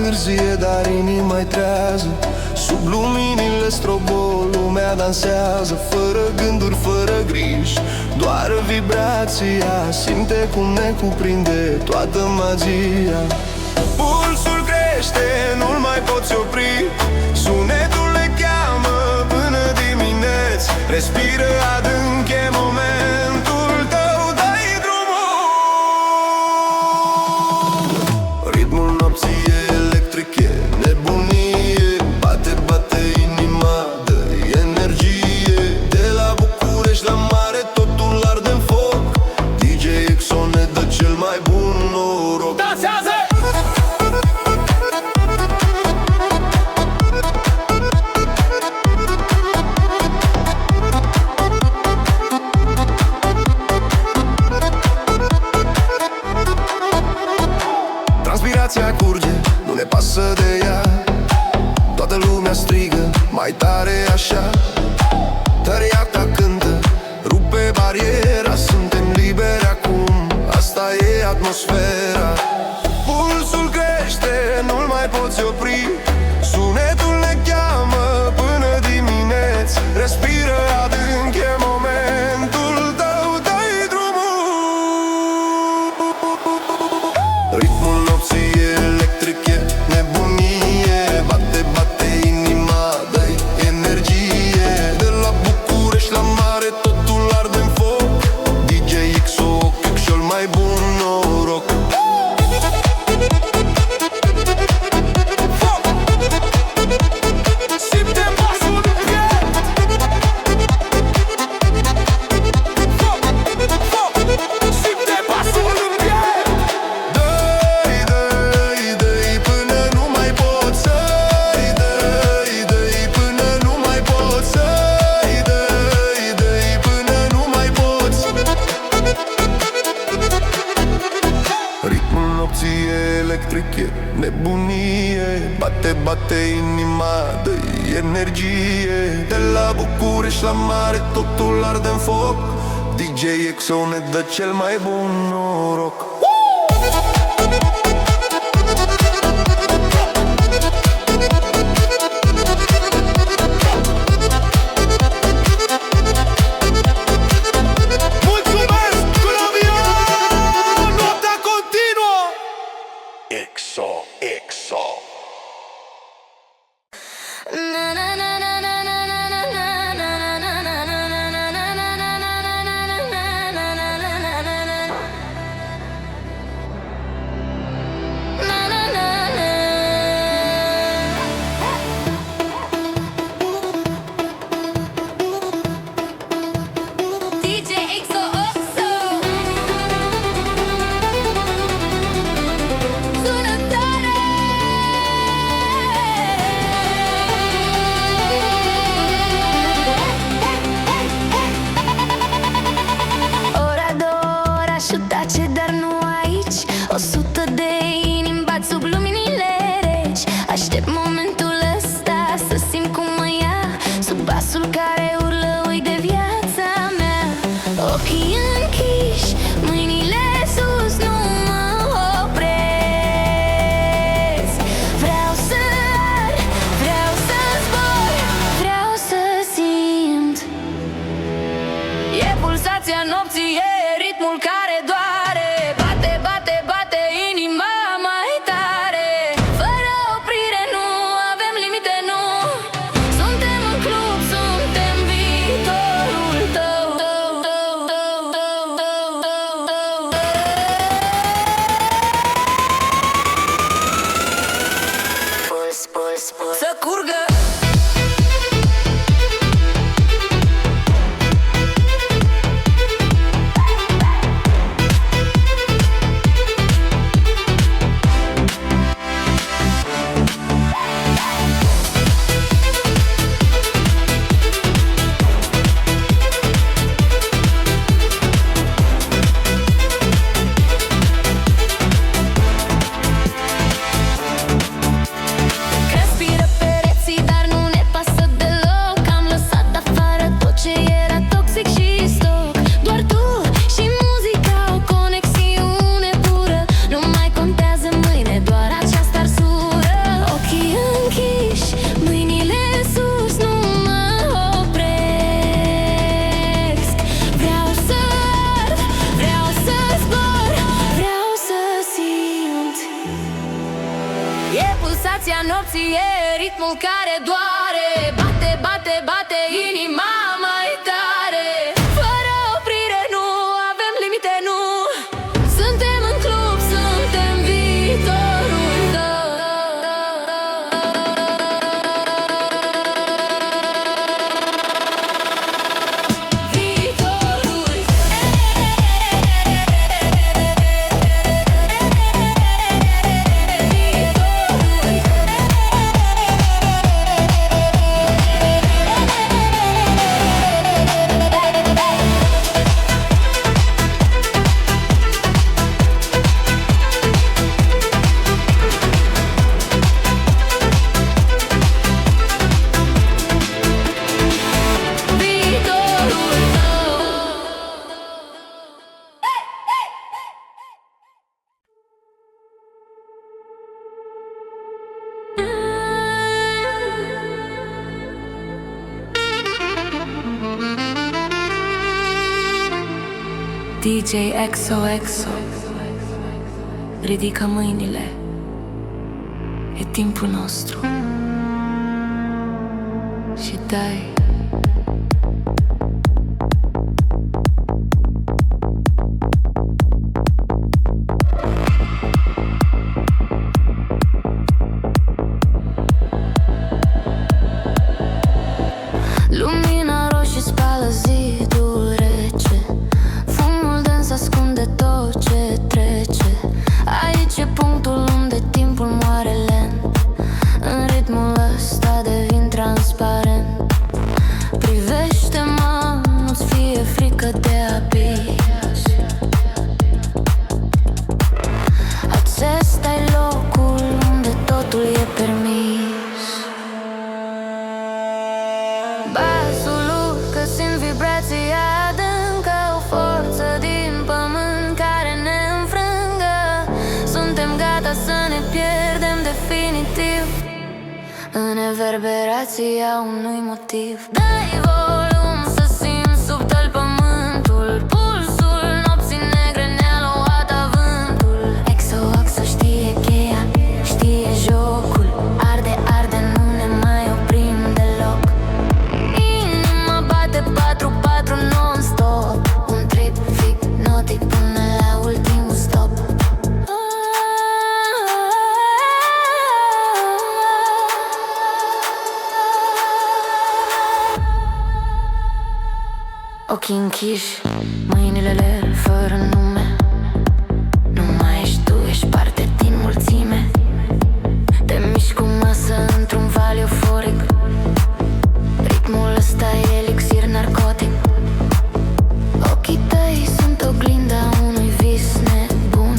întârzie, dar inima-i trează. Sub luminile strobo lumea dansează, fără gânduri, fără griji, doar vibrația. Simte cum ne cuprinde toată magia. Pulsul crește, nu-l mai poți opri, sunetul le cheamă până dimineți. Respiră adânc, e momentul tău, dai drumul. Ritmul nopții e electric, e nebunie. Bate, bate inima, dă-i energie. De la București la mare totul arde în foc. DJ EXO ne dă cel mai bun noroc. Dansează! Transpirația curge, nu ne pasă de ea. Toată lumea strigă, mai tare așa. Tăriata cântă, rupe bariera. Suntem liberi acum, asta e atmosfera. Pulsul crește, nu-l mai poți opri, sunetul ne cheamă până dimineți. Respiră adânc, e momentul tău, dai drumul. Ritmul nopții e electric, e nebunie. Bate, bate inima, dă-i energie. De la București la mare totul arde în foc. DJ EXO, cel mai bun noroc. Simte pasul în piept. Simte pasul în piept. Dă-i, dă-i, dă-i până nu mai poți. Să-i dă-i, dă-i până nu mai poți. Să-i dă-i, dă-i până nu mai poți. Ritmul nopții e electric, e nebunie. Bate, bate inima, dă-i energie. De la București la mare totul arde în foc. DJ EXO ne dă cel mai bun noroc. Mulțumesc, Colombia! Noaptea continuă! EXO, EXO. DJ EXO Oxo. Sună tare. Ora două, aș tace, dar nu aici. 100 de inimi bat sub luminile reci. Aștept momentul ăsta să simt cum mă ia sub basul care urlă, ui de viața mea. Ochii închiși, mâinile sus, nu mă opresc. Vreau să ard, vreau să zbor, vreau să simt. E pulsația nopții, e ritmul care doare. Bate, bate, bate inima mai tare. Fără oprire nu avem E pulsația nopții, e ritmul care doare. Bate, bate, bate inima mai tare. Fără oprire, nu avem limite, nu. Suntem în club, suntem viitorul tău. Viitorul. DJ XOXO, ridică mâinile, e timpul nostru. Și dai. Lumina roșie spală zidul rece. Fumul dens ascunde tot ce trece. Aici e punctul unde timpul moare lent. În ritmul ăsta devin transparent. Privește-mă, nu-ți fie frică de abis. Acesta-i locul unde totul e permis. Basul urcă, simt vibrația adâncă, o forță din pământ care ne înfrângă. Suntem gata să ne pierdem definitiv în reverberația unui motiv. Dai volum să simți sub tăl pământul. Pulsul nopții negre ne-a luat avântul. XOXO știe cheia, știe jocul. Arde, arde, nu ne mai oprim deloc. Inima bate 4-4 non-stop. Un trip hipnotic până la ultimul stop. Ochii închiși, mâinile ler fără nume. Nu mai ești tu, ești parte din mulțime. Te miști cu masă într-un val euforic. Ritmul ăsta e elixir narcotic. Ochii tăi sunt oglinda unui vis nebun.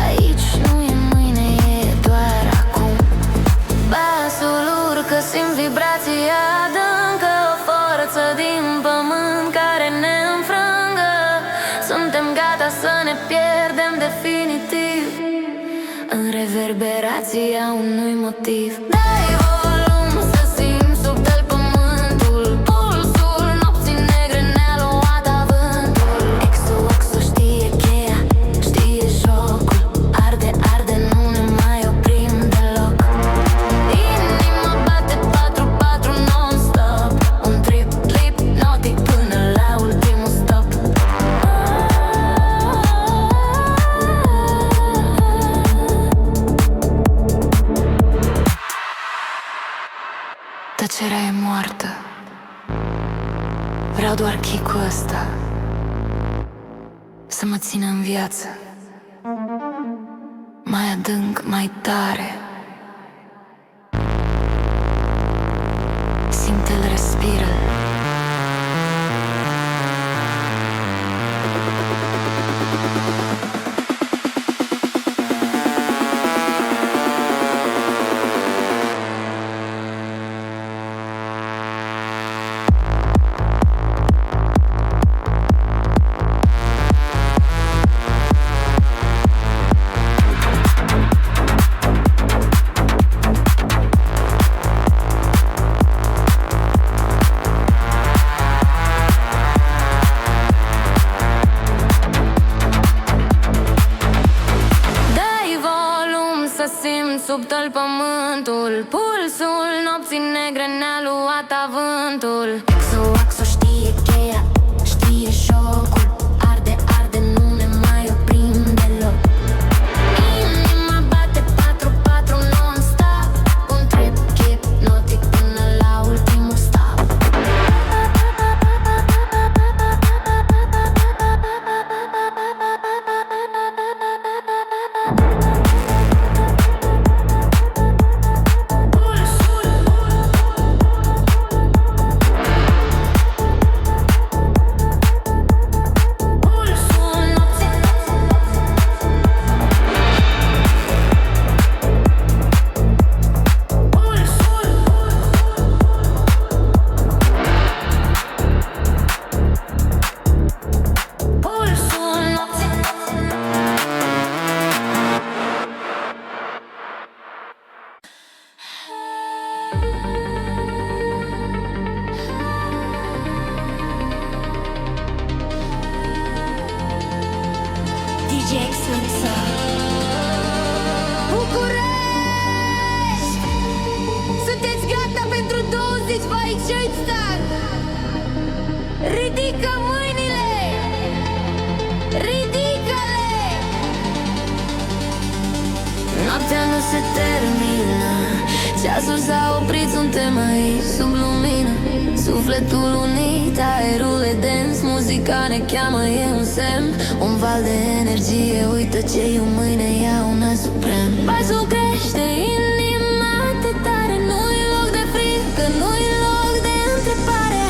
Aici nu e mâine, e doar acum. Basul urcă, simt vibrația adâncă, o forță din pământ care ne înfrângă. Suntem gata să ne pierdem definitiv în reverberația unui motiv. Dai volum să simți sub tăl pământul. Pulsul nopții negre ne-a luat avântul. XOXO știe cheia, știe jocul. Arde, arde, nu ne mai oprim deloc. Inima bate 4-4 non-stop. Un trip hipnotic până la ultimul stop. Tăcerea e moartă. Vreau doar chicul ăsta să mă țină în viață. Mai adânc, mai tare. Simte-l, respiră. pământul. Pulsul nopții negre ne-a luat avântul. Axo știe cheia, știe jocul. Arde, arde, nu ne mai oprim deloc. Inima bate 4-4 non-stop. Un trip hipnotic până la ultimul stop. București! Sunteți gata pentru 20 Weichselstag? Ridică mâinile! Ridică-le! Noaptea nu se termină, ceasul s-a oprit, suntem aici sub lumină. Sufletul unit, aerul e dens, muzica ne cheamă, e un semn. Un val de energie, uită ce-i o mâine, ia una suprem. Basul crește, inima te tare, nu-i loc de frică, nu-i loc de întrebare.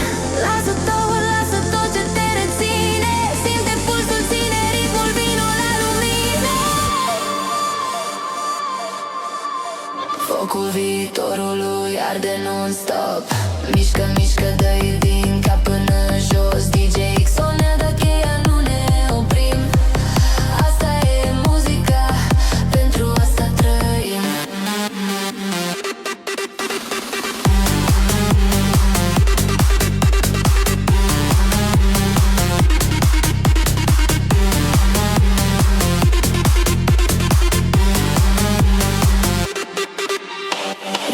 Lasă tot ce te reține, simte pulsul, ține ritmul, vino la lumină. Focul viitorului arde non-stop. Mișcă, mișcă, dă-i din cap până jos. DJ XO ne dă cheia, nu ne oprim. Asta e muzica, pentru asta trăim.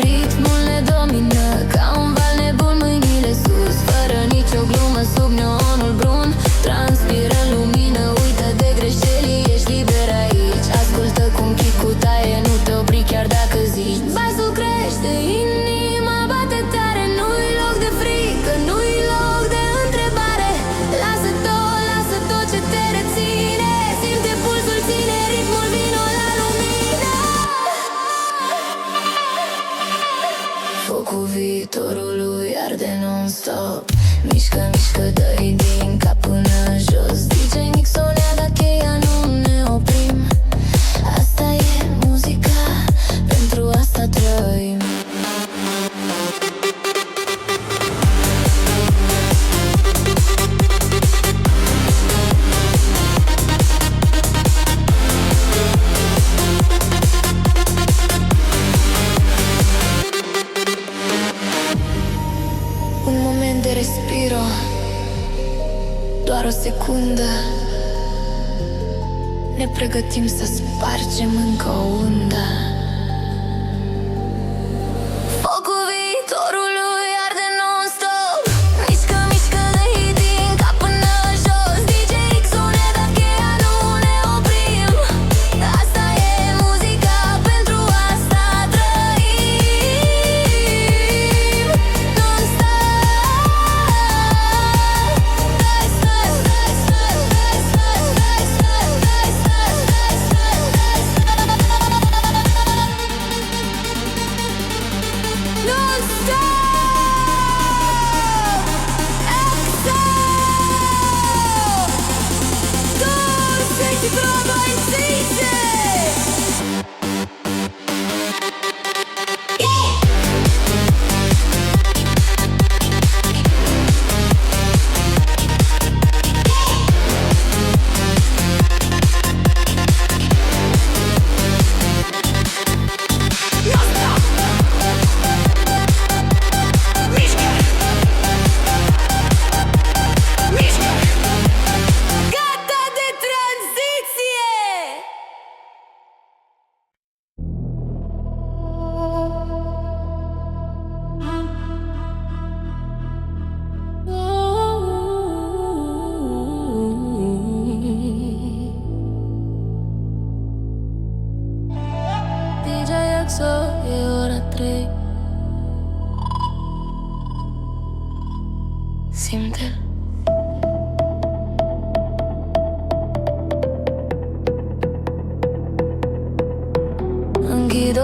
Ritmul ne domină ca un val nebun, mâinile sus, fără nicio glumă, sub neonul brun. Transpiră în lumină, uită de greșeli, ești liber aici. Ascultă cum chicul taie, nu te opri chiar dacă zici. Basul crește, inima bate tare, nu-i loc de frică, nu-i loc de întrebare. Lasă tot ce te reține, simte pulsul, ține ritmul, vino la lumină. Focul viitorului arde non-stop. Mișcă, mișcă, dă-i din cap până jos. DJ Nixon ne-a dat cheia, nu ne oprim. Asta e muzica, pentru asta trăim. Un moment de respiro, doar o secundă. Ne pregătim să spargem încă o undă. Focul viitorului arde non-stop. Mișcă, mișcă, dă-i din cap până jos. DJ XO ne dă cheia, nu ne oprim. Asta e muzica, pentru asta trăim. Non-stop.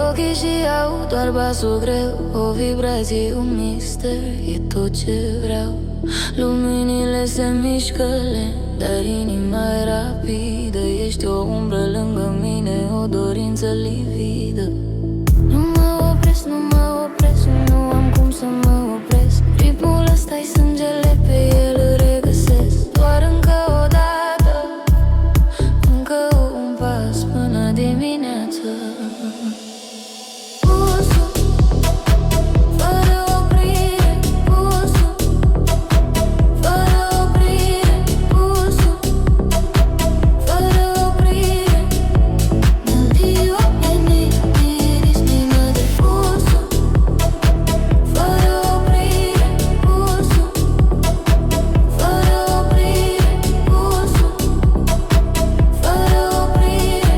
ochii și au doar basul greu, o vibrație, un mister, e tot ce vreau. Luminile se mișcă lent, dar inima e rapidă. Ești o umbră lângă mine, o dorință lividă. Nu mă opresc, nu mă opresc, nu am cum să mă opresc. Ritmul ăsta-i sângele, pe el îl regăsesc. Doar încă o dată, încă un pas până dimineață. Pulsul, fără oprire, pulsul, fără oprire, pulsul, fără oprire. Nel dio iris mi madre, pulsul, fără oprire, pulsul, fără oprire, pulsul, fără oprire.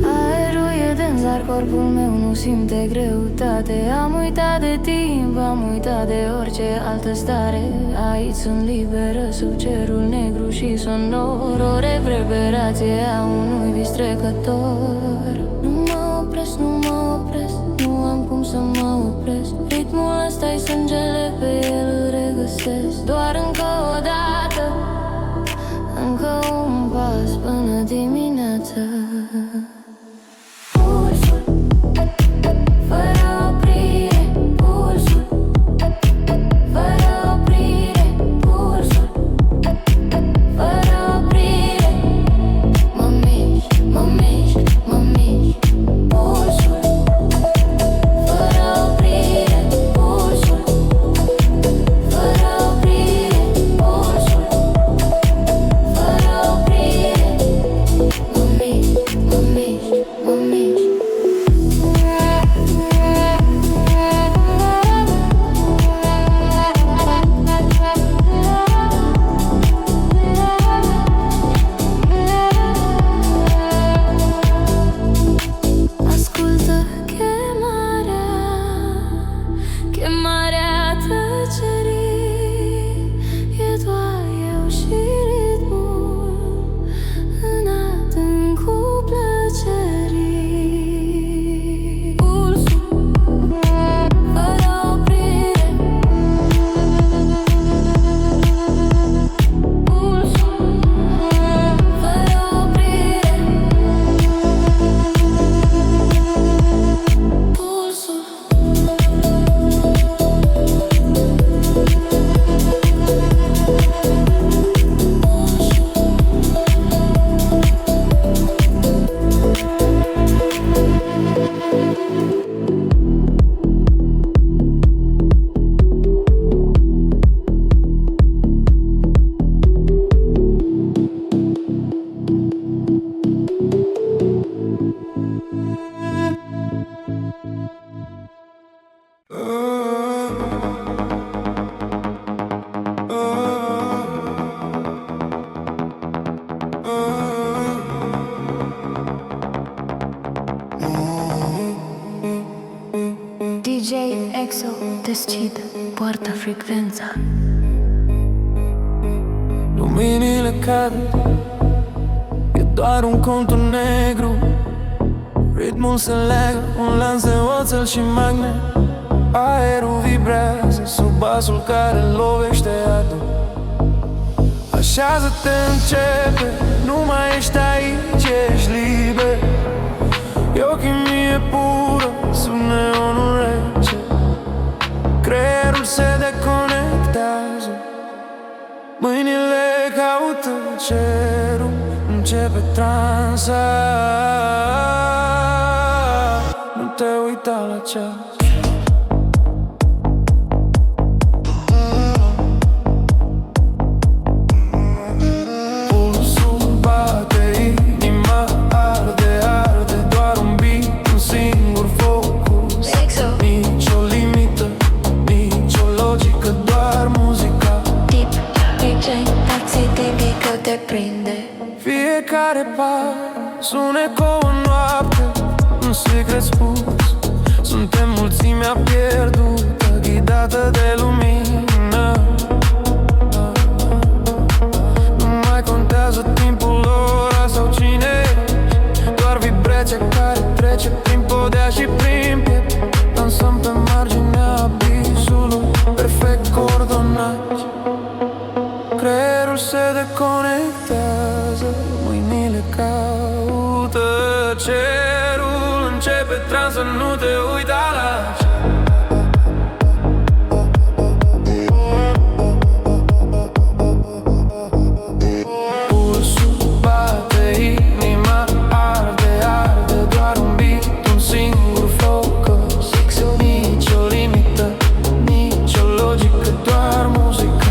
Aerul e dens, dar corpul meu nu simte greutate. Am uitat de timp, am uitat de orice altă stare. Aici sunt liberă sub cerul negru și sonor, o reverberație a unui vis trecător. Nu mă opresc, nu mă opresc, nu am cum să mă opresc. Ritmul ăsta-i sângele, pe el îl regăsesc. Doar încă o dată, încă un pas până dimineață. Pulsul, fără oprire, pulsul, fără oprire, pulsul, fără oprire. Mă mișc, mă mișc, mă mișc. Pulsul, fără oprire, pulsul, fără oprire, pulsul, fără oprire. Mă mișc, mă mișc, mă mișc. Ascultă chemarea, chemarea tăcerii. E doar eu și ritmul în adâncul plăcerii. Pulsul, fără oprire, pulsul, fără oprire, pulsul. DJ EXO deschide, poartă frecvența. Luminile cad, e doar un contur negru. Ritmul se leagă, un lanț de oțel și magnet. Aerul vibrează sub basul care lovește iadul. Așează-te, începe, nu mai ești aici, ești liber. E o chimie pură sub neonul rece. Creierul se deconectează, mâinile caută cerul, începe transa. Nu te uita la ceas. Te prinde. Fiecare pas sune ca o noapte, un secret spus. Suntem mulțimea pierdută, ghidată de lumină. Nu mai contează timpul, ora sau cine, doar vibrația care trece prin podea și prin piept. Dansăm pe marginea abisului, perfect coordonați. Creierul se deconectează, mâinile caută cerul, începe transă, nu te uita la pulsul bate, inima arde, arde, doar un beat, un singur focus. Nici o limită, nici o logică, doar muzică.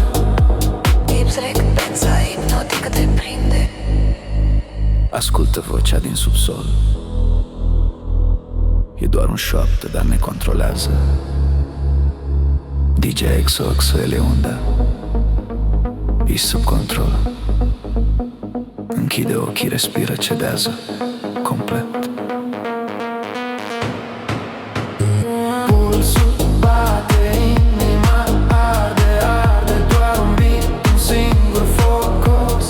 Pensa hipnotică te prinde. Ascultă vocea din subsol. E doar un șoaptă, dar ne controlează. DJ XOXO Eleunda e sub control. Închide ochii, respiră, cedează complet. Pulsul bate, inima arde, arde, doar un beat, un singur focus.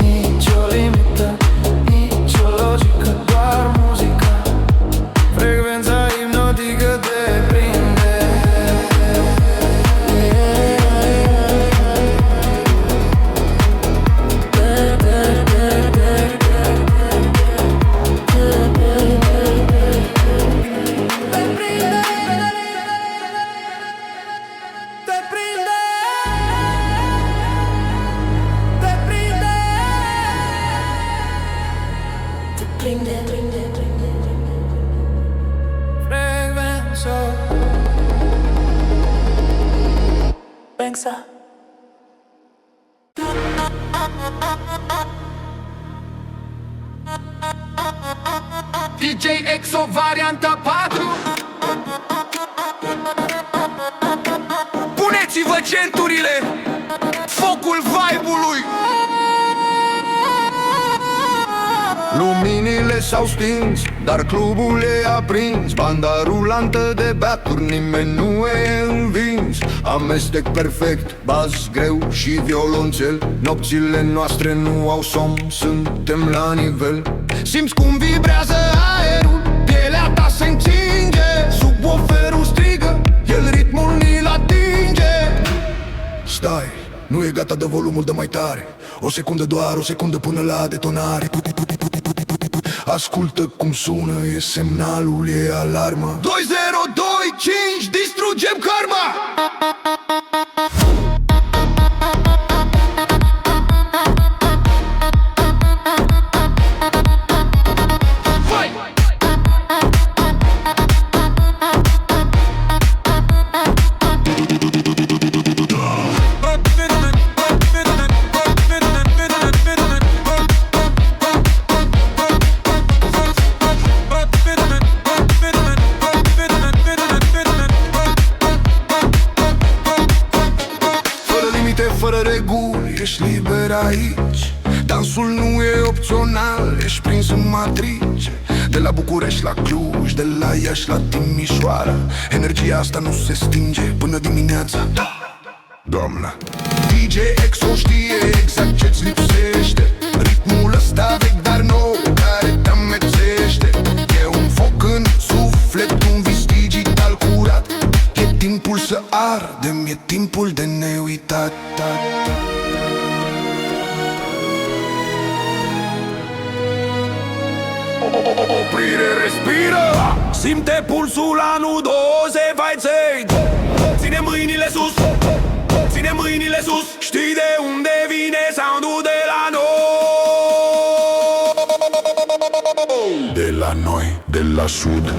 Nici o limită, nici o logică, doar muzică. Frecvența hipnotică te prinde. Frecvența. Pensa. DJ EXO varianta 4. Puneți-vă centurile, focul vibe-ului. Luminile s-au stins, dar clubul e aprins. Banda rulantă de beaturi, nimeni nu e învins. Amestec perfect, bas greu și violonțel. Nopțile noastre nu au somn, suntem la nivel. Simți cum vibrează aerul, pielea ta se încinge. Subwooferul strigă, el ritmul ni-l atinge. Stai, nu e gata de volumul, de mai tare. O secundă, doar o secundă până la detonare. Ascultă cum sună, e semnalul, e alarmă. 2025, distrugem karma! Fără reguli, ești liber aici. Dansul nu e opțional, ești prins în matrice. De la București la Cluj, de la Iași la Timișoara. Energia asta nu se stinge până dimineața. Doamna DJ EXO știe exact ce-ți lipsește. Ritmul ăsta vechi, dar nou, care te amețește. E un foc în suflet, un vis digital curat. E timpul să ardem, e timpul de neuitat. Oprire, respiră. Simte pulsul la nudoze, vai ței. Ține mâinile sus, ține mâinile sus. Știi de unde vine sound-ul de la noi? De la noi, de la sud.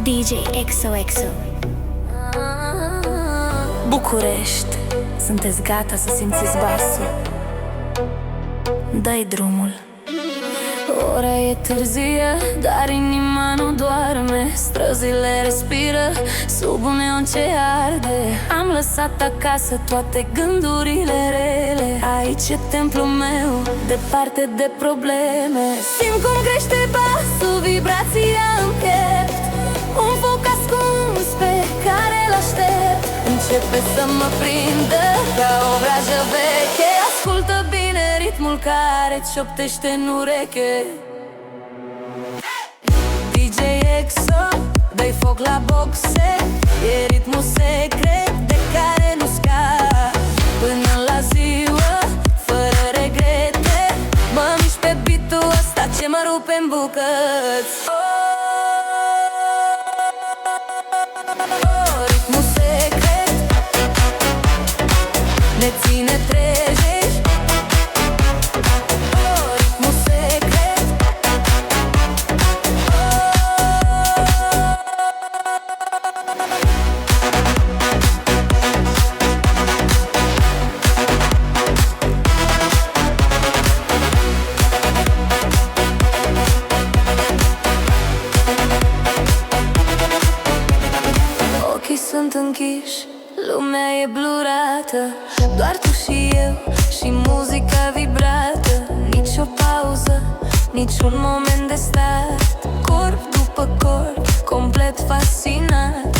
DJ XOXO București, sunteți gata să simțiți basul? Dă-i drumul. Ora e târzie, dar inima nu doarme. Străzile respiră sub un neon ce arde. Am lăsat acasă toate gândurile rele. Aici e templul meu, departe de probleme. Simt cum crește basul, vibrația în piept. Un foc ascuns pe care l-aștept. Începe să mă prindă ca o vrajă veche. Ascultă bine ritmul care cioptește în ureche. DJ XO, dă-i foc la boxe. E ritmul secret de care nu scap. Până la ziua, fără regrete. Mă mișc pe beat-ul ăsta ce mă rupe în bucăți. Ritmul secret ne ține trejești. Ritmul secret. Ochii sunt închiși, lumea e blurată. Doar tu și eu și muzica vibrată. Nici o pauză, niciun moment de stat. Corp după corp, complet fascinat.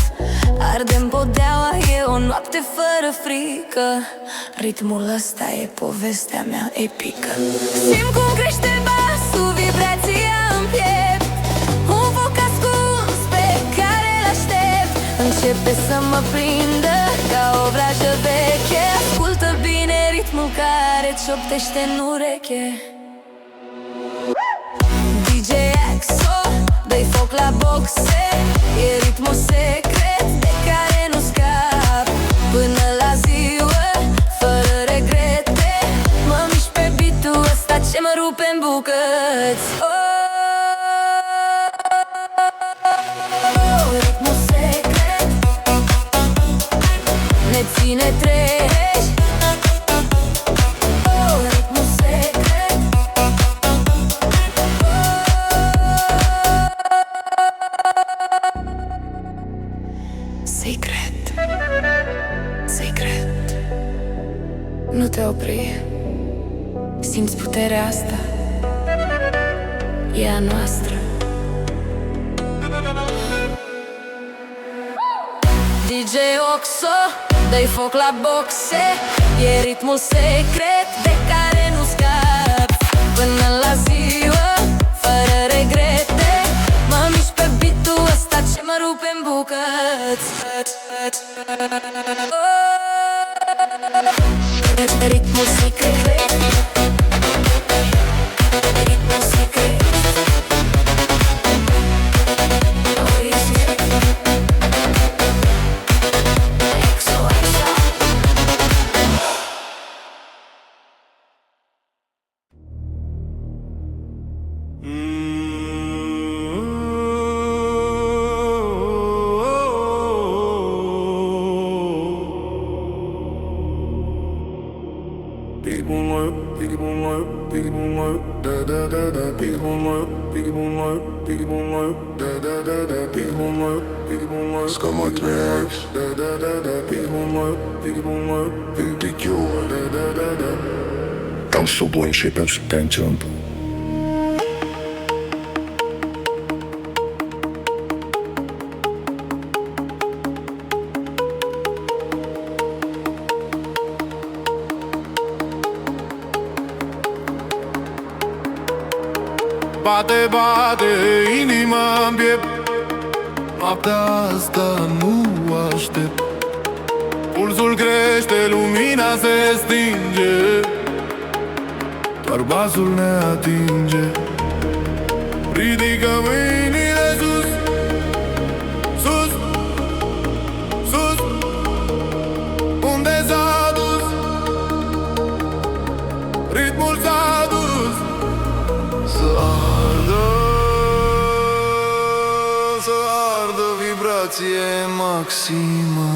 Ardem podeaua, e o noapte fără frică. Ritmul ăsta e povestea mea epică. Simt cum crește basul, vibrația în piept. Un foc ascuns pe care l-aștept. Începe să mă prindă ca o vrajă veche. Ascultă bine ritmul care cioptește în ureche. DJ XO, dă-i foc la boxe. E ritmul secret de care nu scap. Până la ziua, fără regrete. Mă mișc pe beat-ul ăsta ce mă rupe în bucăți. Ritmul secret ne ține treji. Ritmul secret. Secret. Secret. Nu te opri. Simți puterea asta? E a noastră. DJ XO, dă-i foc la boxe. E ritmul secret de care nu scap. Până la ziua, fără regrete. Mă mișc pe beat-ul ăsta ce mă rupe în bucăți. Ritmul secret. Ritmul secret. Scamot Rex Tam sublime și pentru tension. Bate, bate inima-n piept, noaptea asta nu aștept. Pulsul crește, lumina se stinge, doar basul ne atinge. Ridică mâinile sus, sus, sus, unde s-a dus, ritmul s-a dus. Să ardă vibrație maximă.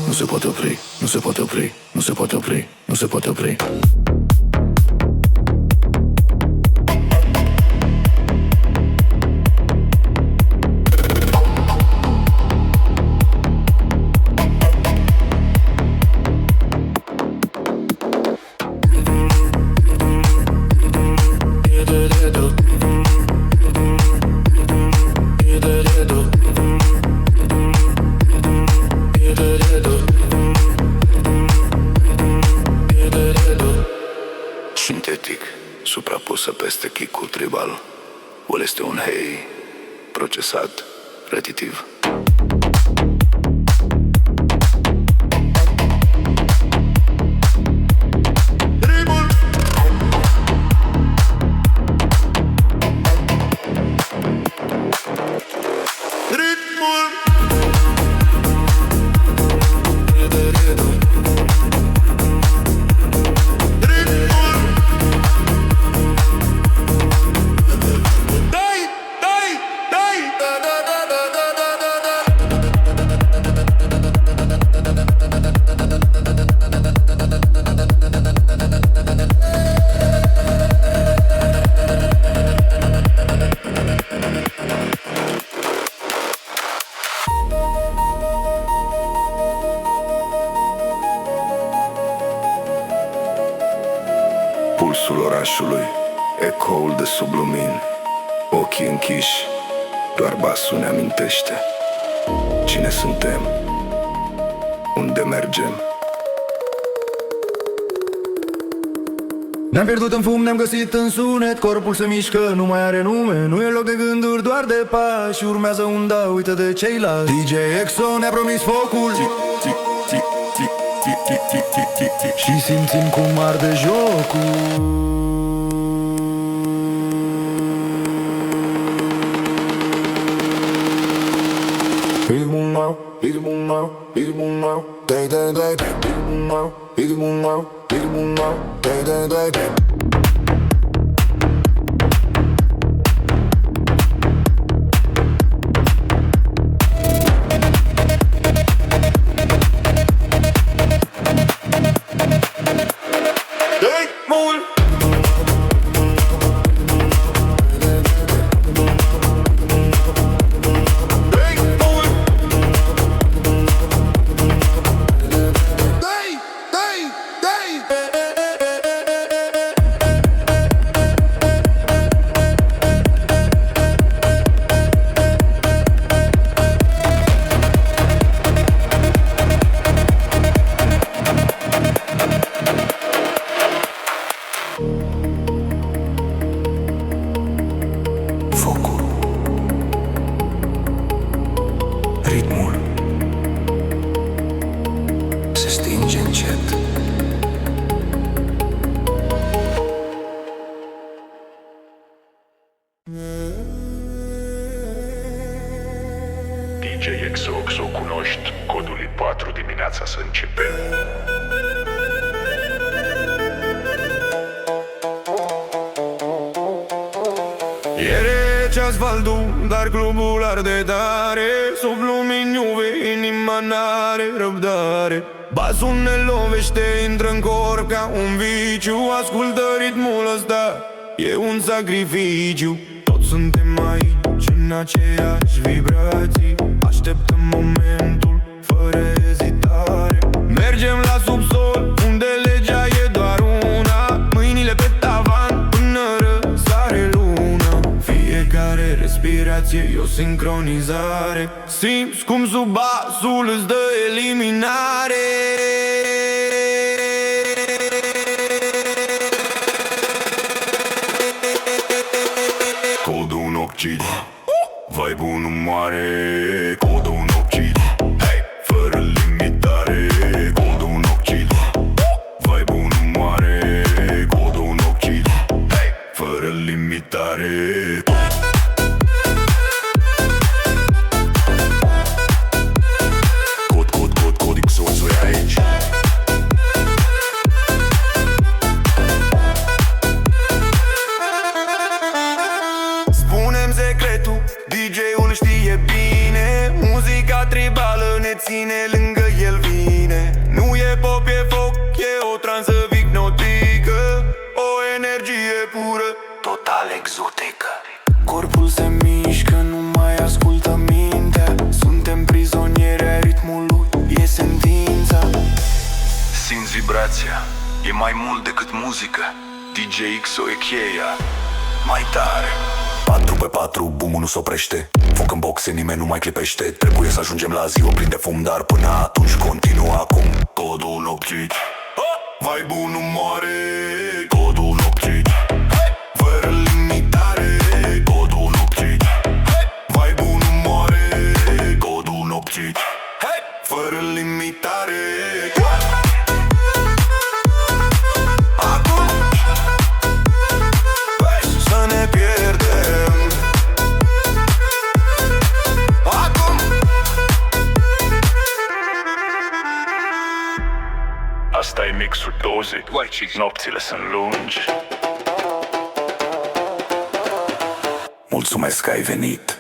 Nu se poate opri, nu se poate opri, nu se poate opri, nu se poate opri. Sintetic, suprapusă peste kick-ul tribal. Ul este un hei procesat, retitiv. Pulsul orașului, ecoul de sub lumini, ochii închiși, doar basul ne amintește cine suntem, unde mergem. Ne-am pierdut în fum, ne-am găsit în sunet, corpul se mișcă, nu mai are nume. Nu e loc de gânduri, doar de pași, urmează unda, uită de ceilalți. DJ EXO ne-a promis focul și simțim cum arde jocul. Ritmul meu, ritmul meu, ritmul meu, dai, dai, dai, ritmul meu, ritmul meu, ritmul meu, dai, dai, dai, dai. Ritmul se stinge încet. DJ EXO cunoști, codul e 4 dimineața să începem. E rece asfaltul, dar clubul arde tare. Sub lumini UV, inima inima n-are răbdare. Basul ne lovește, intră în corp ca un viciu. Ascultă ritmul ăsta, e un sacrificiu. Toți suntem aici în aceeași vibrații. Așteptăm momentul fără ezitare. Mergem la subsol, unde legea e doar una. Mâinile pe tavan până răsare luna. Fiecare respirație e o sincronizare. Simți cum sub basul îți dă eliminare. Codul un occid, vibe-ul nu moare. Codul un occid, hey, fără limitare. Codul un occid, vibe-ul nu moare. Codul un occid, hey, fără limitare. Cod XO e aici. Spune-mi secretul, DJ-ul știe bine. Muzica tribală ne ține, lângă el vine. Nu e pop, e foc, e o transă hipnotică. O energie pură, total exotică. Corpul se mișcă, nu mai ascultă mintea. Suntem prizonieri ai ritmului, e sentința. Simți vibrația, e mai mult decât muzică. DJ XO e cheia, mai tare. 4x4, boom-ul nu s-oprește. Foc în boxe, nimeni nu mai clipește. Trebuie să ajungem la zi, o prinde fum, dar până atunci continuă acum. Codul un occid, vibe-ul nu moare. Codul un occid, fără limitare. Codul un occid, vibe-ul nu moare. Codul un occid, fără limitare. Acum să ne pierdem. Acum Asta e mixul dozei. Nopțile sunt lungi. Mulțumesc că ai venit.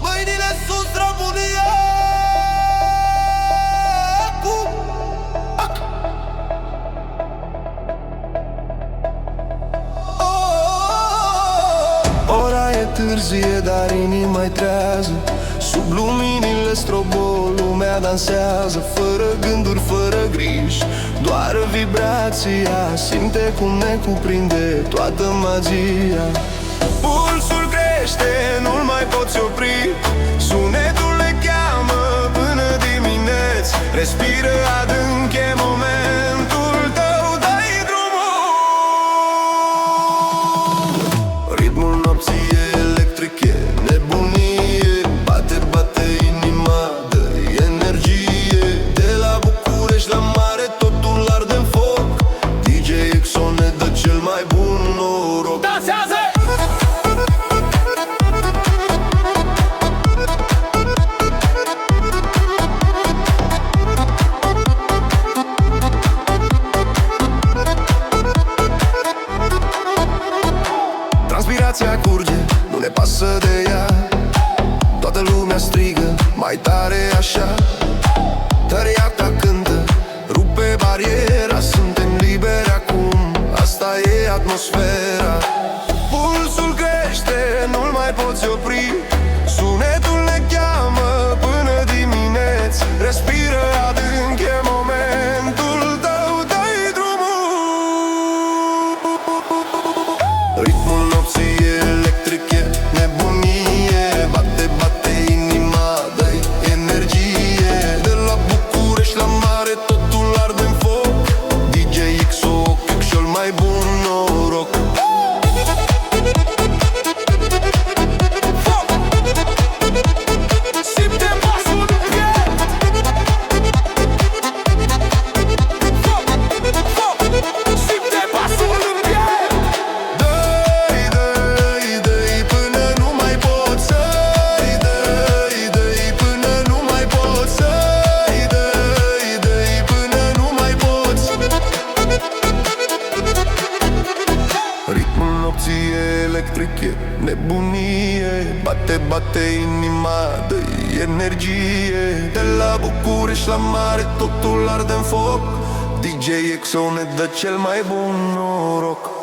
mâinile sus, România. Acum Ora e târzie, dar inima-i trează. Sub luminile strobol, lumea dansează. Fără gânduri, fără griji, doar vibrația. Simte cum ne cuprinde toată magia. pulsul crește, nu-l mai poți opri. Sunetul le cheamă până dimineți. Respiră adânc, e momentul tău, dai drumul. Ritmul nopții e electric, e nebunie. Bate, bate inima, dă energie. De la București la mare, totul arde în foc. DJ XO ne dă cel mai bun noroc. Dansează! Transpirația curge, nu ne pasă de ea. Toată lumea strigă, mai tare așa. Tăriata cântă, rupe bariera. Suntem liberi acum, asta e atmosfera. Pulsul crește, nu-l mai poți opri. Sunetul ne cheamă până dimineți. Respiră adânc, e momentul tău, dai drumul. Ritmul nopții e electric, e Bate, bate inima, dă-i energie. De la București la mare totul arde în foc. DJ EXO ne dă cel mai bun noroc.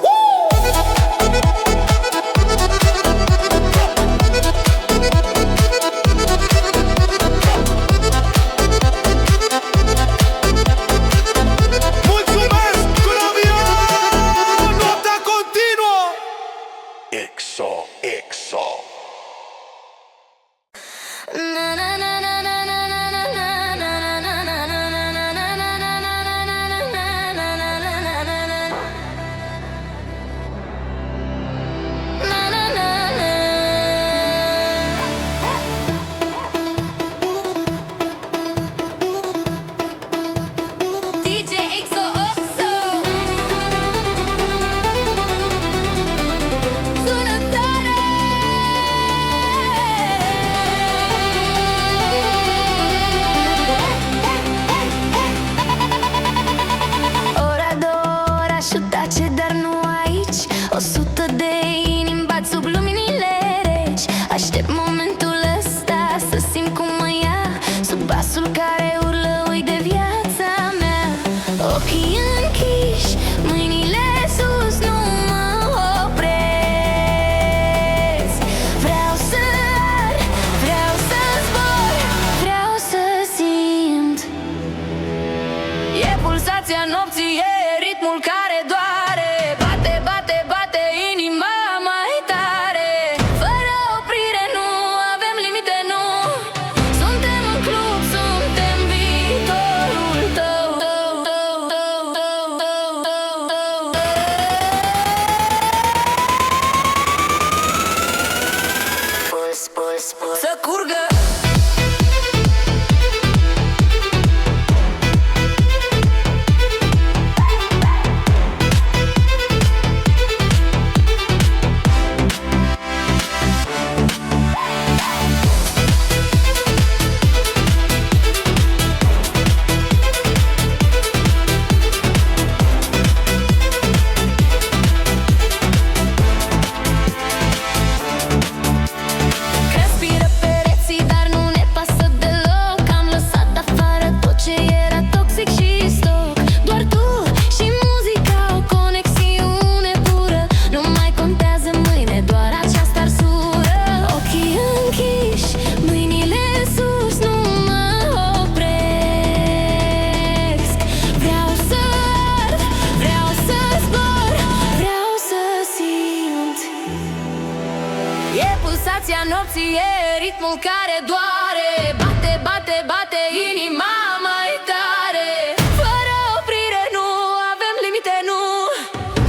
nopții e ritmul care doare. Bate, bate, bate inima mai tare. Fără oprire nu avem limite, nu.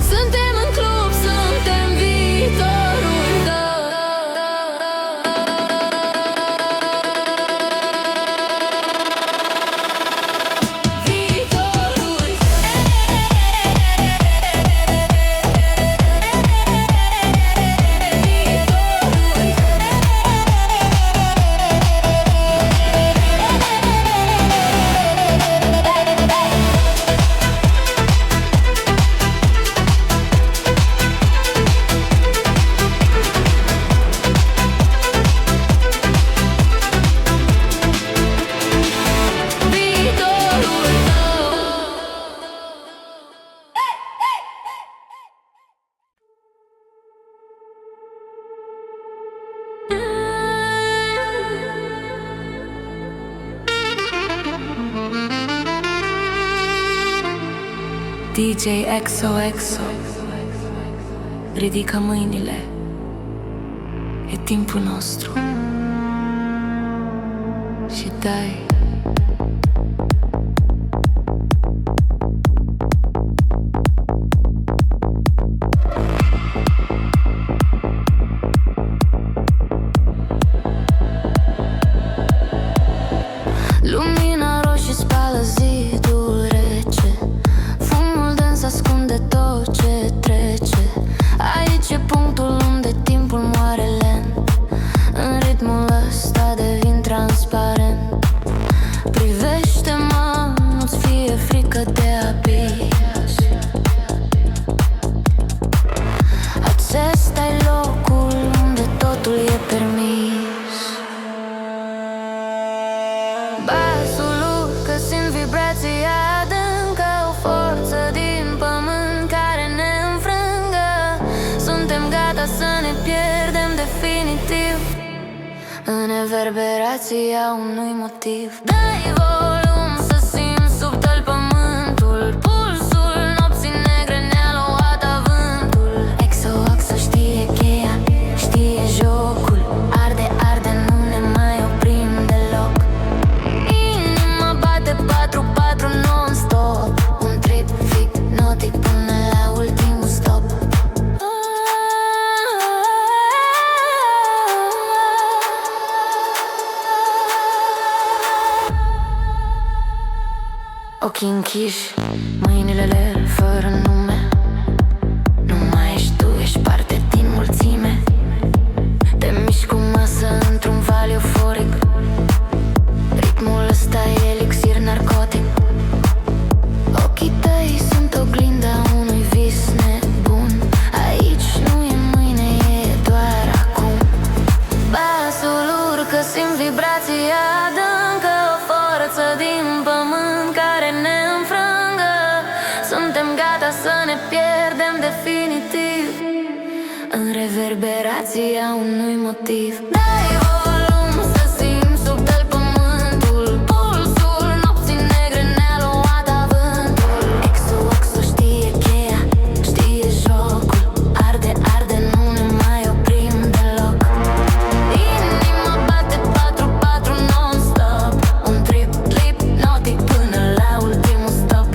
Suntem în club, suntem viitorul tău. Viitorul DJ XOXO, ridică mâinile, e timpul nostru și dai. Lumina roșie spală zidul rece, fumul dens ascunde tot ce trece. Aici e punctul unde timpul moare lent, în ritmul ăsta devin transparent. reverberația unui motiv. Dai volum să simți sub tăl pământul, pulsul nopții negre ne-a luat avântul. Exo-axo știe cheia, știe jocul, arde, arde, nu ne mai oprim deloc. Inima bate 4-4 non-stop, un trip hipnotic până la ultimul stop. Ochii închiși, mâinile ler, fără nume. Nu mai ești tu, ești parte din mulțime. Te miști cu masă într-un val euforic. Ritmul ăsta e elixir narcotic. Ochii tăi sunt oglinda unui vis nebun. Aici nu e mâine, e doar acum. Basul urcă, simt vibrația adâncă, o forță din pământ care ne înfrângă. Suntem gata să ne pierdem definitiv în reverberația unui motiv. Dai volum să simți sub tăl pământul, pulsul nopții negre ne-a luat avântul. Exo-axo știe cheia, știe jocul, arde, arde, nu ne mai oprim deloc. Inima bate 4-4 non-stop, un trip hipnotic până la ultimul stop.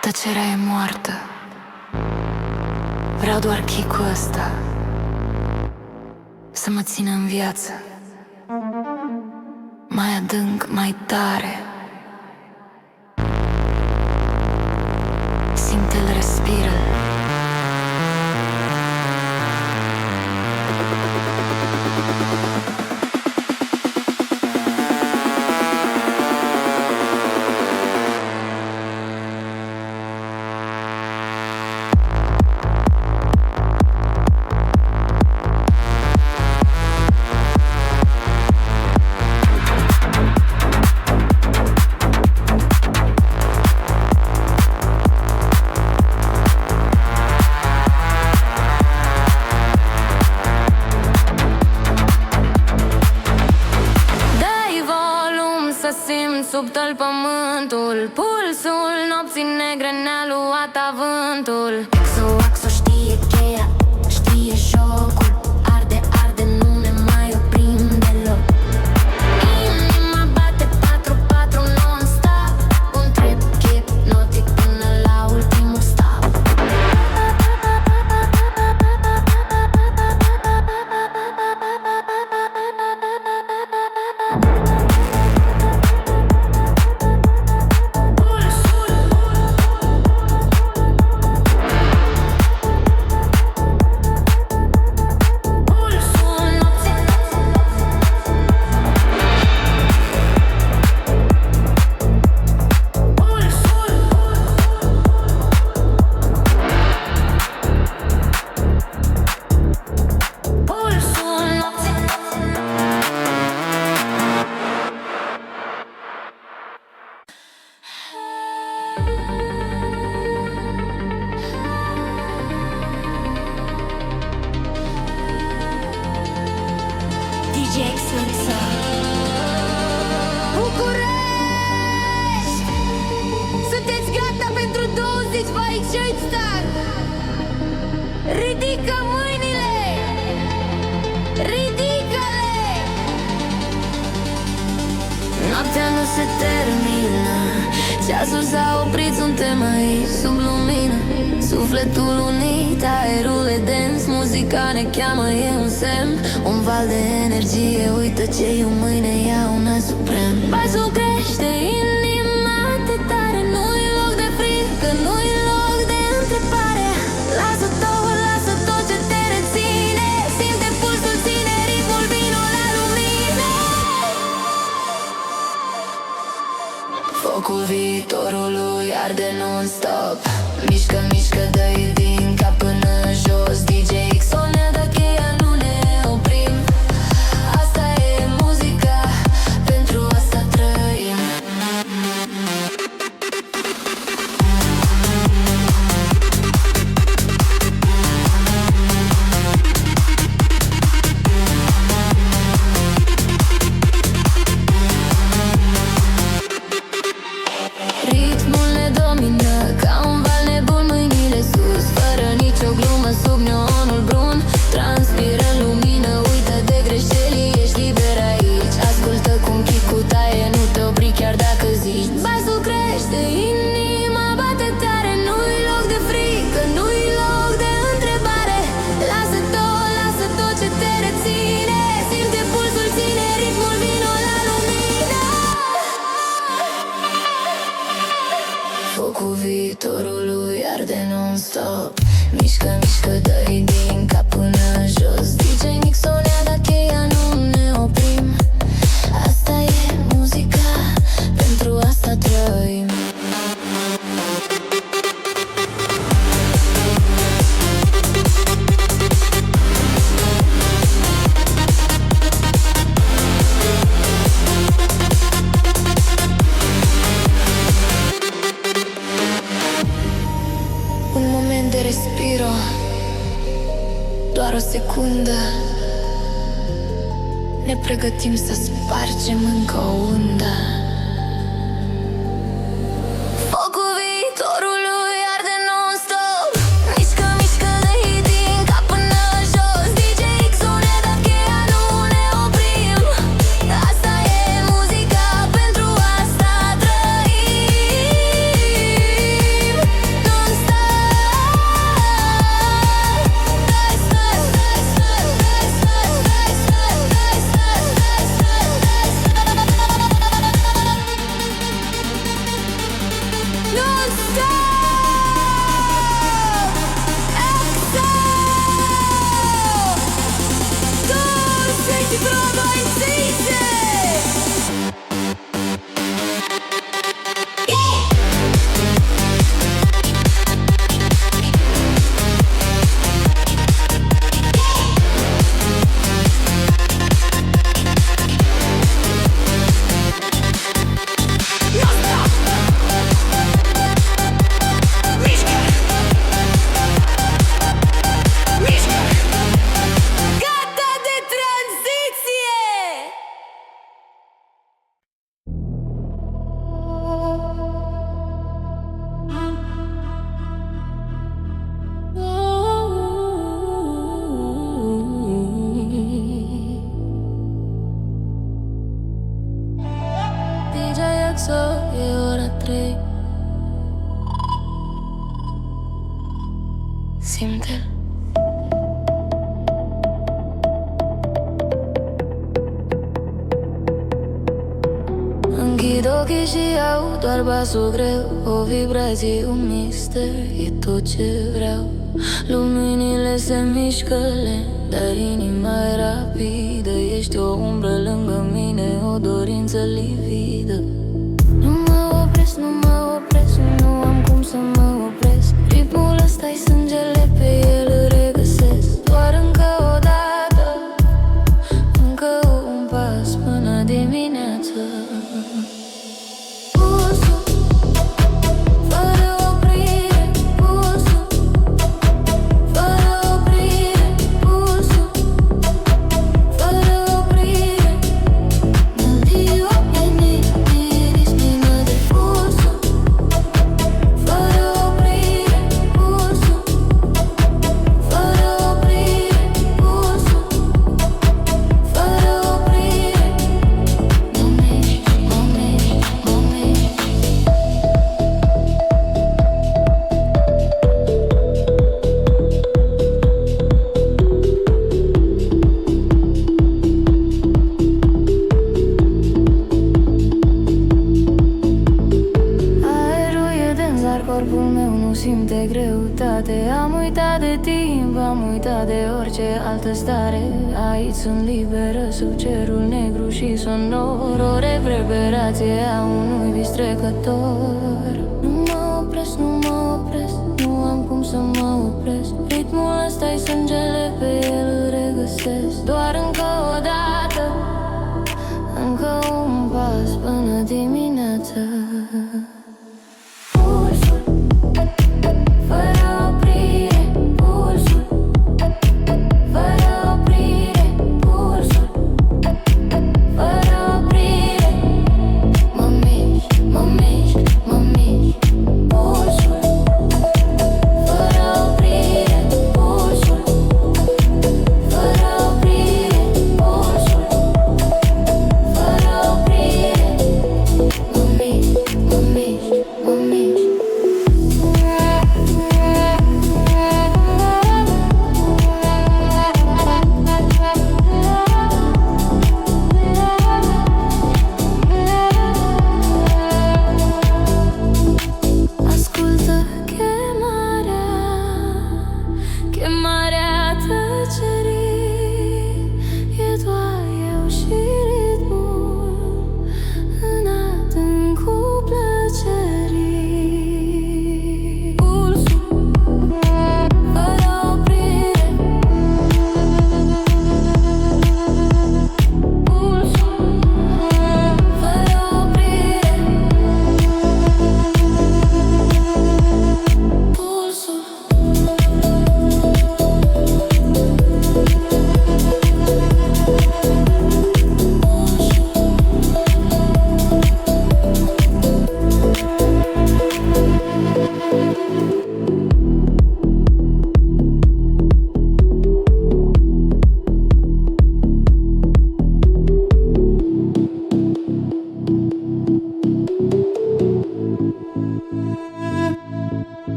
Tăcerea e moartă. Vreau doar chicul ăsta să mă țină în viață, mai adânc, mai tare. Simte-l, respiră. Sub tăl pământul, pulsul nopții negre ne-a luat avântul. Exo-axo știe cheia, știe jocul, arde, arde, nu ne mai oprim deloc. Inima bate 4-4 non-stop, un trip hipnotic până la ultimul stop. București! Sunteți gata pentru 20 Fight Shirt Start? Ridică mâinile! Ridică-le! Noaptea nu se termină, ceasul s-a oprit, suntem aici sub lumină. Sufletul unit, aerul e dens, muzica ne cheamă, e un semn, un val de energie, uită ce-i o mâine, ia una suprem. Basul crește, inima te tare, nu-i loc de frică, nu-i loc de întrebare. Lasă tot ce te reține, simte pulsul, ține ritmul, vino la lumină. Focul viitorului arde non-stop. Mișcă, mișcă, dă-i din cap până jos. DJ XO ne dă cheia, nu ne oprim. Asta e muzica, pentru asta trăim. Focul viitorului arde non-stop. Mișcă, mișcă, dă-i din cap până jos. DJ Nixon ia dat cheia, nu ne oprim. Asta e muzica, pentru asta trăim. Un moment de respiro, doar o secundă. Ne pregătim să spargem încă o undă. Focul viitorului arde non-stop. Mișcă, mișcă, dă-i din cap până jos. DJ Xon ne-a dat cheia, nu ne oprim. Asta e muzica, pentru asta trăim. Gata de tranziție! DJ Exo, e ora 3. Simte-l. Închid ochii și iau doar basul greu. O vibrație, un mister, e tot ce vreau. Luminile se mișcă lent, dar inima e rapidă. Ești o umbră lângă mine, o dorință lividă. Nu mă opresc, nu mă opresc, nu am cum să mă opresc. Ritmul ăsta-i sângele, pe el îl regăsesc. Doar încă o dată, încă un pas până dimineață. Pulsul, fără oprire, pulsul, fără oprire, pulsul, fără oprire. Dio e niris mină de pulsul, fără oprire, pulsul, fără oprire, pulsul, fără oprire. Mă mișc, mă mișc, mă mișc. Aerul e dens, dar corpul meu nu simte greutate. Am uitat de timp, am uitat de orice altă stare. Aici sunt liberă sub cerul negru și sonor. O reverberație a unui vis trecător. Nu mă opresc, nu mă opresc, nu am cum să mă opresc. Ritmul ăsta-i sângele, pe el îl regăsesc. Doar încă o dată, încă un pas până dimineață. Pulsul, fără oprire, pulsul, fără oprire, pulsul, fără oprire. Mă mișc, mă mișc, mă mișc.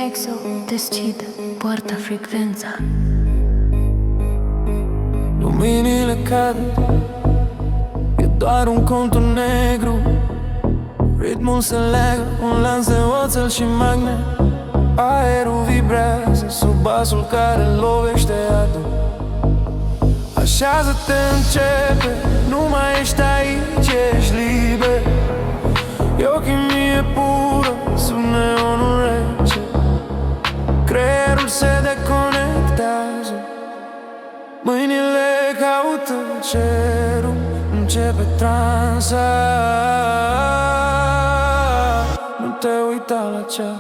EXO decide, poartă frecvența. Luminile cad, e doar un contur negru. Ritmul se leagă, un lanț de oțel și magnet. Aerul vibrează sub basul care lovește iadul. Așează-te, începe, nu mai ești aici, ești liber. E o chimie pură, sub neonul rece. Creierul se deconectează, mâinile caută cerul, începe transa. Nu te uita la ceas.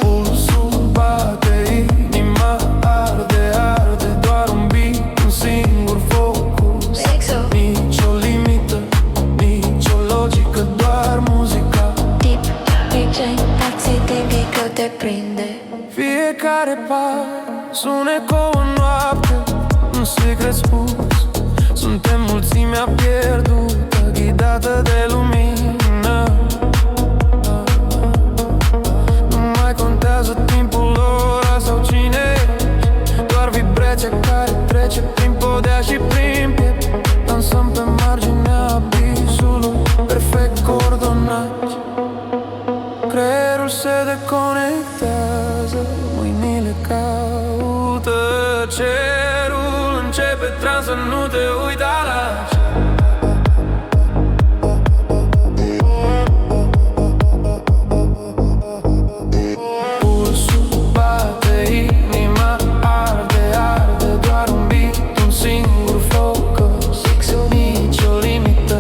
Pulsul bate, inima arde, arde, doar un beat, un singur focus. Nici o limită, nici o logică, doar muzica. Deep, DJ, taxi de că te prinde. Fiecare pas, un ecou în noapte, un secret spus. Suntem mulțimea pierdută, ghidată de lumină. Nu mai contează timpul, ora sau cine ești, doar vibrația care trece prin podea și prin piept. Dansăm pe marginea abisului, perfect coordonați. Creierul se deconectează, mâinile caută cerul, începe transa, nu te uita la ceas. Pulsul bate, inima arde, arde, doar un beat, un singur focus. Nici o limită,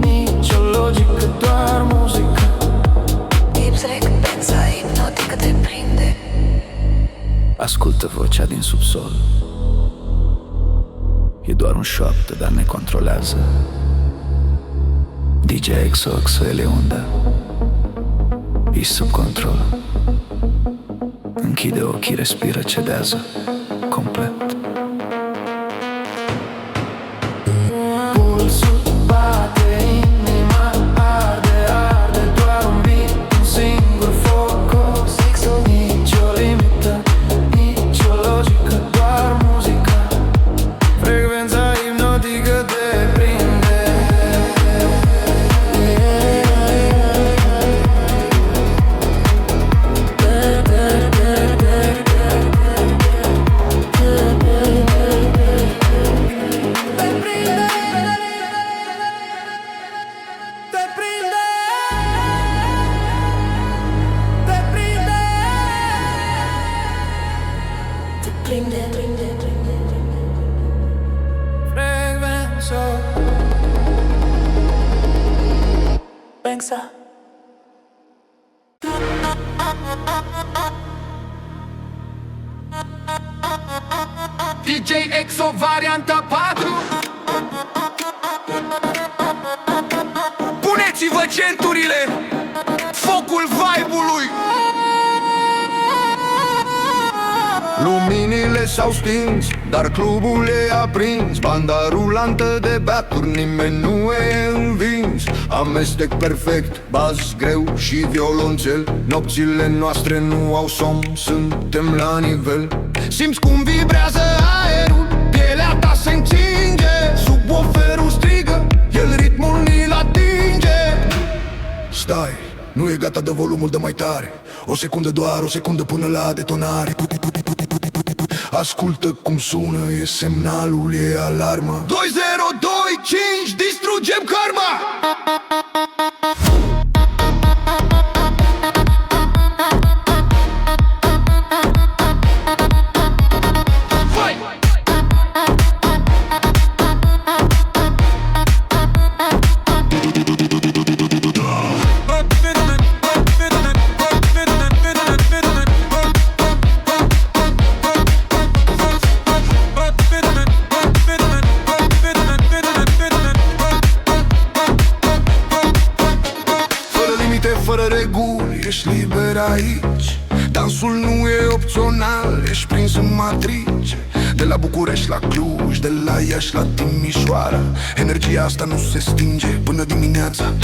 nici o logică, doar muzică. Frecvența hipnotică te prinde. Ascultă vocea din subsol. E doar un șoaptă, dar ne controlează. DJ EXO, EXO e Leunda. E sub control. Închide ochii, respiră, cedează complet. Pulsul bate, inima arde, arde, doar un beat, un singur focus. Nici o limită, nici o logică, doar muzica. Frecvența hipnotică te prinde. Frecvența. DJ EXO varianta 4. Puneți-vă centurile, focul vibe-ului. Luminile s-au stins, dar clubul e aprins. Banda rulantă de beaturi, nimeni nu e învins. Amestec perfect, bas greu și violonțel. Nopțile noastre nu au somn, suntem la nivel. Simți cum vibrează aerul, pielea ta se încinge. Subwooferul strigă, el ritmul ni-l atinge. Stai, nu e gata de volumul, de mai tare. O secundă, doar o secundă până la detonare. Ascultă cum sună, e semnalul, e alarmă. 2, 0, 2, 5, distrugem karma! Fără reguli, ești liber aici. Dansul nu e opțional, ești prins în matrice. De la București la Cluj, de la Iași la Timișoara. Energia asta nu se stinge până dimineața.